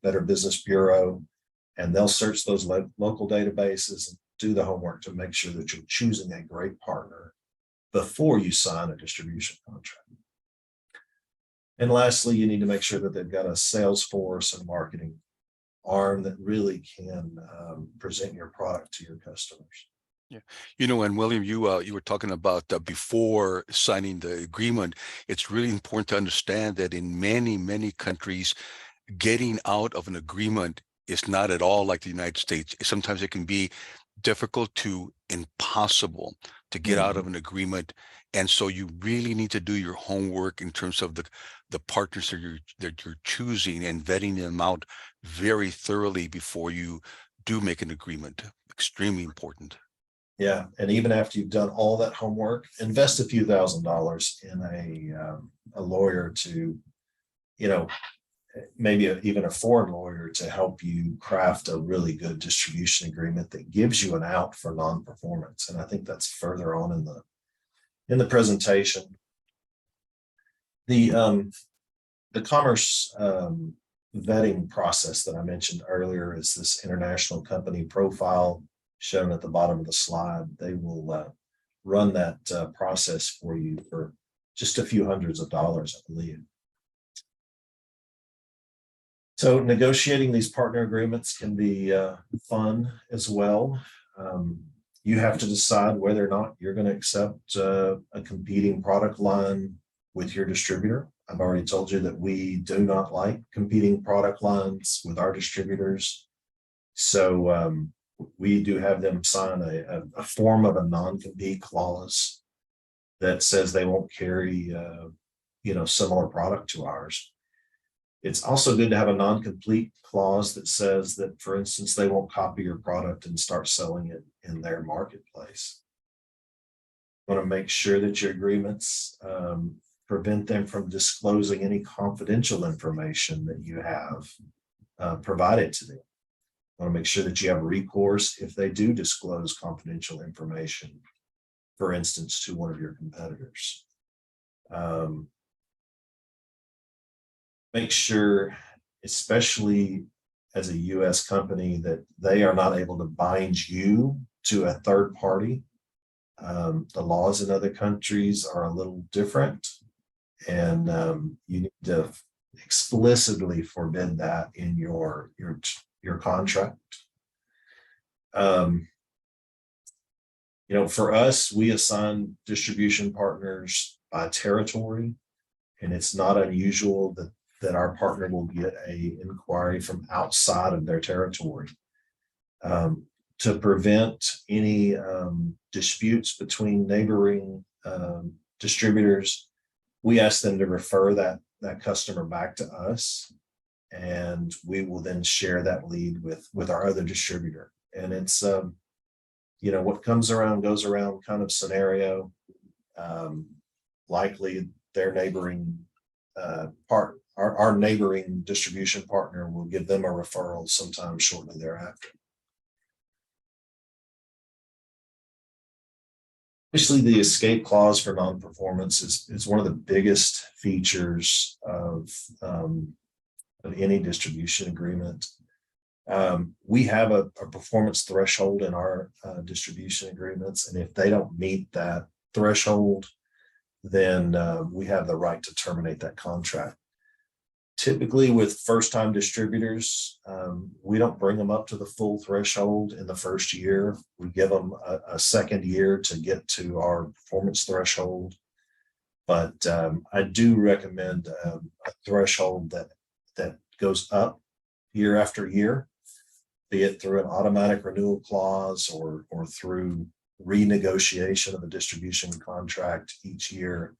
Better Business Bureau, and they'll search those local databases and do the homework to make sure that you're choosing a great partner before you sign a distribution contract. And lastly, you need to make sure that they've got a sales force and marketing arm that really can present your product to your customers. Yeah, and William, you were talking about before signing the agreement. It's really important to understand that in many countries, getting out of an agreement is not at all like the United States. Sometimes it can be difficult to impossible to get out of an agreement. And so you really need to do your homework in terms of the partners that you're choosing and vetting them out very thoroughly before you do make an agreement. Extremely important. Yeah, and even after you've done all that homework, invest a few $1,000s in a lawyer to, maybe even a foreign lawyer to help you craft a really good distribution agreement that gives you an out for non-performance. And I think that's further on in the presentation. The commerce vetting process that I mentioned earlier is this international company profile shown at the bottom of the slide. They will run that process for you for just a few hundreds of dollars, I believe. So negotiating these partner agreements can be fun as well. You have to decide whether or not you're going to accept a competing product line with your distributor. I've already told you that we do not like competing product lines with our distributors. So we do have them sign a form of a non-compete clause that says they won't carry, similar product to ours. It's also good to have a non-compete clause that says that, for instance, they won't copy your product and start selling it in their marketplace. You want to make sure that your agreements prevent them from disclosing any confidential information that you have provided to them. You want to make sure that you have recourse if they do disclose confidential information, for instance, to one of your competitors. Make sure, especially as a US company, that they are not able to bind you to a third party. The laws in other countries are a little different, and you need to explicitly forbid that in your contract. For us, we assign distribution partners by territory, and it's not unusual that our partner will get an inquiry from outside of their territory. To prevent any disputes between neighboring distributors, we ask them to refer that customer back to us, and we will then share that lead with our other distributor. And it's what comes around goes around kind of scenario. Likely their neighboring our neighboring distribution partner will give them a referral sometime shortly thereafter. Obviously, the escape clause for non-performance is one of the biggest features of any distribution agreement. We have a performance threshold in our distribution agreements, and if they don't meet that threshold, then we have the right to terminate that contract. Typically, with first-time distributors, we don't bring them up to the full threshold in the first year. We give them a second year to get to our performance threshold. But I do recommend a threshold that goes up year after year, be it through an automatic renewal clause or through renegotiation of a distribution contract each year.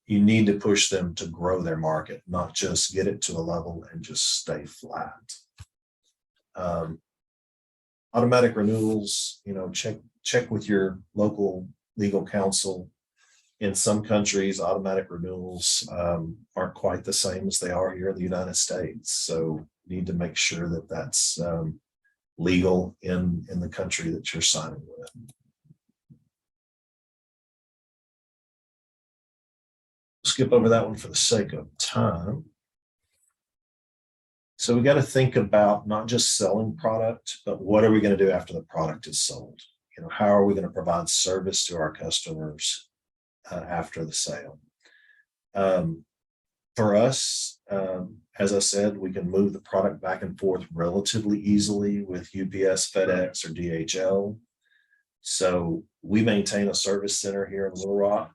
You need to push them to grow their market, not just get it to a level and just stay flat. Automatic renewals, check with your local legal counsel. In some countries, automatic renewals aren't quite the same as they are here in the United States. So you need to make sure that that's legal in the country that you're signing with. Skip over that one for the sake of time. So we got to think about not just selling product, but what are we going to do after the product is sold? How are we going to provide service to our customers after the sale? For us, as I said, we can move the product back and forth relatively easily with UPS, FedEx, or DHL. So we maintain a service center here in Little Rock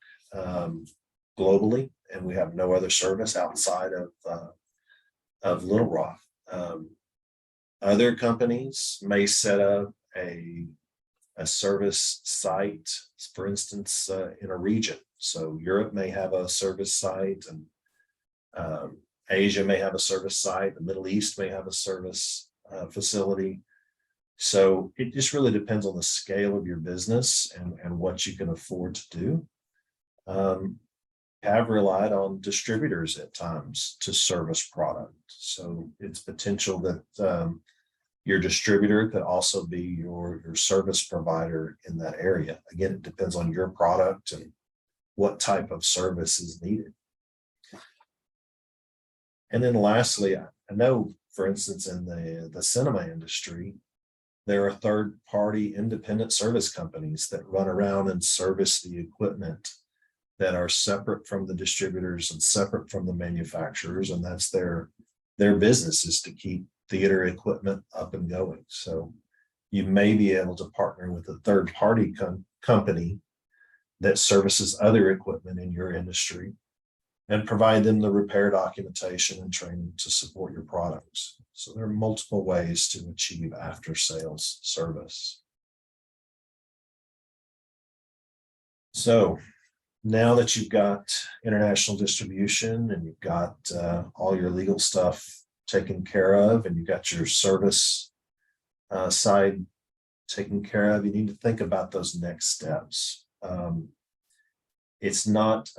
globally, and we have no other service outside of Little Rock. Other companies may set up a service site, for instance, in a region. So Europe may have a service site, and Asia may have a service site. The Middle East may have a service facility. So it just really depends on the scale of your business and what you can afford to do. Have relied on distributors at times to service product. So it's potential that your distributor could also be your service provider in that area. Again, it depends on your product and what type of service is needed. And then lastly, I know, for instance, in the cinema industry, there are third-party independent service companies that run around and service the equipment that are separate from the distributors and separate from the manufacturers, and that's their business, is to keep theater equipment up and going. So you may be able to partner with a third-party company that services other equipment in your industry and provide them the repair documentation and training to support your products. So there are multiple ways to achieve after-sales service. So now that you've got international distribution and you've got all your legal stuff taken care of, and you've got your service side taken care of, you need to think about those next steps. It's not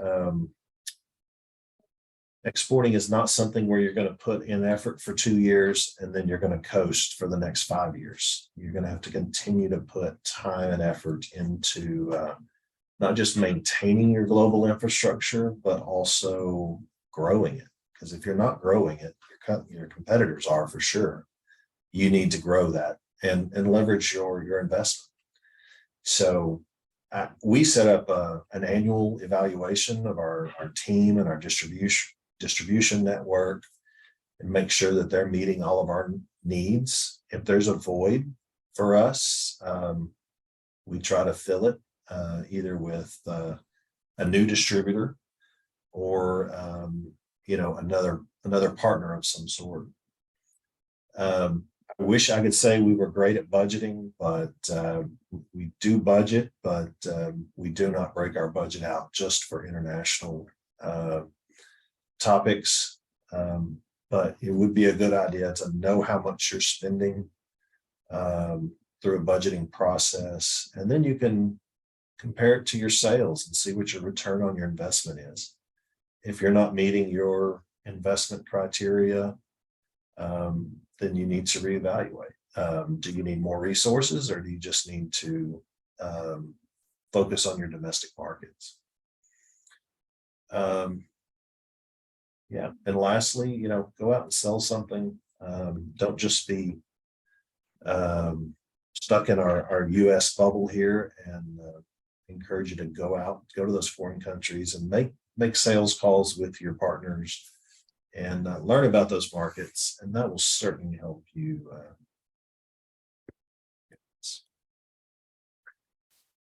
exporting is not something where you're going to put in effort for 2 years and then you're going to coast for the next 5 years. You're going to have to continue to put time and effort into not just maintaining your global infrastructure, but also growing it. Because if you're not growing it, your competitors are for sure. You need to grow that and leverage your investment. So we set up an annual evaluation of our team and our distribution network and make sure that they're meeting all of our needs. If there's a void for us, we try to fill it either with a new distributor or another partner of some sort. I wish I could say we were great at budgeting, but we do budget, but we do not break our budget out just for international topics. But it would be a good idea to know how much you're spending through a budgeting process, and then you can compare it to your sales and see what your return on your investment is. If you're not meeting your investment criteria, then you need to reevaluate. Do you need more resources, or do you just need to focus on your domestic markets. Yeah, and lastly, go out and sell something. Don't just be stuck in our U.S. bubble here, and encourage you to go to those foreign countries and make sales calls with your partners and learn about those markets, and that will certainly help you.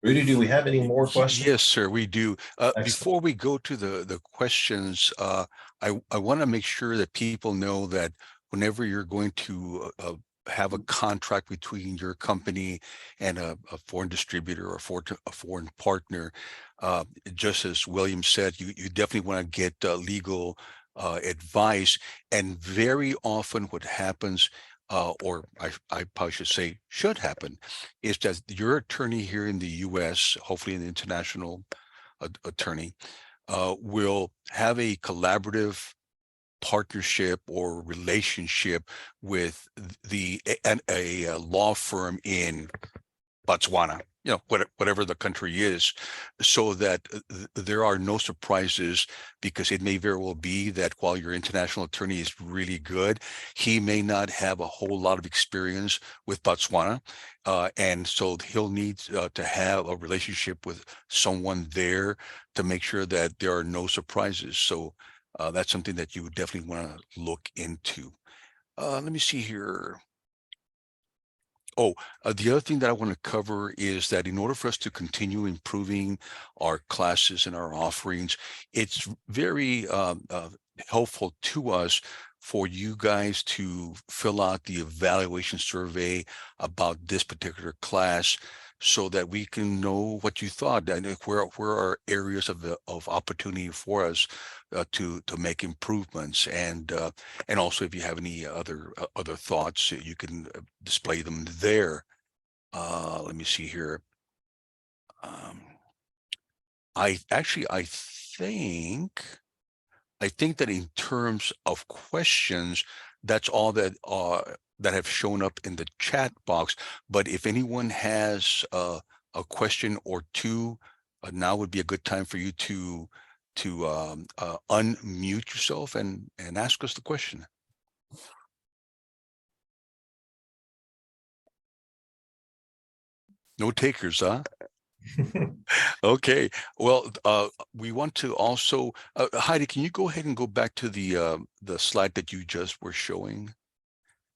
Rudy, do we have any more questions? Yes, sir, we do. Excellent. Before we go to the questions, I want to make sure that people know that whenever you're going to have a contract between your company and a foreign distributor or a foreign partner, just as William said, you definitely want to get legal advice. And very often what happens, or I probably should say should happen, is that your attorney here in the U.S., hopefully an international attorney, will have a collaborative partnership or relationship with a law firm in Botswana, whatever the country is, so that there are no surprises, because it may very well be that while your international attorney is really good, he may not have a whole lot of experience with Botswana. And so he'll need to have a relationship with someone there to make sure that there are no surprises. So that's something that you would definitely want to look into. Let me see here. Oh, the other thing that I want to cover is that in order for us to continue improving our classes and our offerings, it's very helpful to us for you guys to fill out the evaluation survey about this particular class, so that we can know what you thought and where are areas of opportunity for us to make improvements. And also, if you have any other thoughts, you can display them there. Let me see here. I think that in terms of questions, that's all that have shown up in the chat box. But if anyone has a question or two, now would be a good time for you to unmute yourself and ask us the question. No takers, huh? Okay. Well, we want to also, Heidi, can you go ahead and go back to the slide that you just were showing?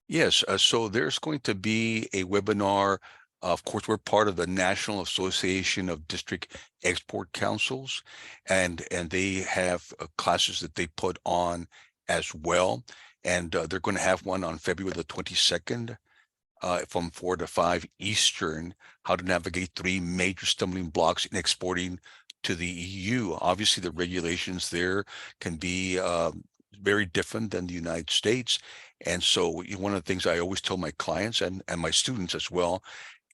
Yes. So there's going to be a webinar. Of course, we're part of the National Association of District Export Councils, and they have classes that they put on as well. And they're going to have one on February the 22nd. From 4 to 5 Eastern, how to navigate 3 major stumbling blocks in exporting to the EU. Obviously, the regulations there can be very different than the United States. And so one of the things I always tell my clients and my students as well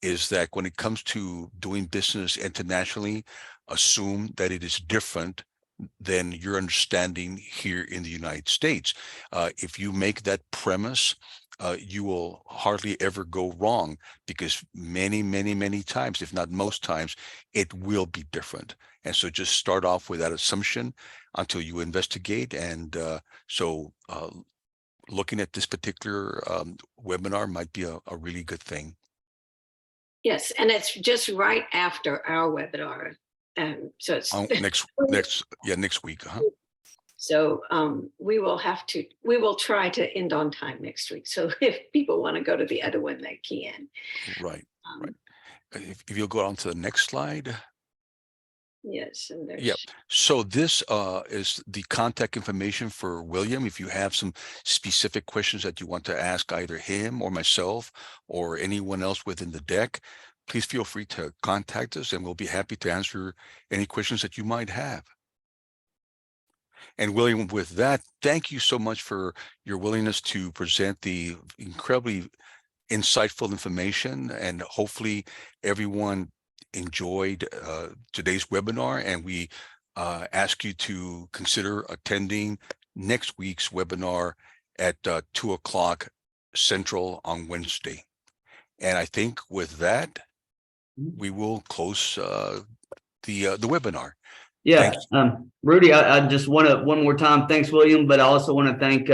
is that when it comes to doing business internationally, assume that it is different than your understanding here in the United States. If you make that premise, you will hardly ever go wrong, because many, many, many times, if not most times, it will be different. And so just start off with that assumption until you investigate. And so looking at this particular webinar might be a really good thing. Yes, and it's just right after our webinar. So it's next week. So we will try to end on time next week. So if people want to go to the other one, they can. Right. Right. If you'll go on to the next slide. Yes. And there's... Yeah. So this is the contact information for William. If you have some specific questions that you want to ask either him or myself or anyone else within the deck, please feel free to contact us, and we'll be happy to answer any questions that you might have. And William, with that, thank you so much for your willingness to present the incredibly insightful information, and hopefully everyone enjoyed today's webinar, and we ask you to consider attending next week's webinar at 2 o'clock Central on Wednesday. And I think with that, we will close the webinar. Yeah, Thank Rudy, I just want to one more time. Thanks, William, but I also want to thank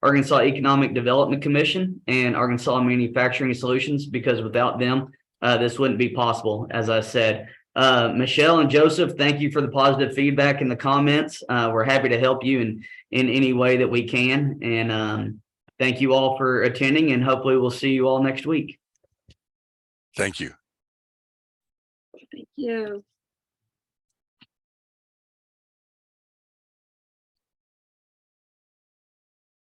Arkansas Economic Development Commission and Arkansas Manufacturing Solutions, because without them, this wouldn't be possible. As I said, Michelle and Joseph, thank you for the positive feedback in the comments. We're happy to help you in any way that we can, and thank you all for attending. And hopefully, we'll see you all next week. you. Thank you.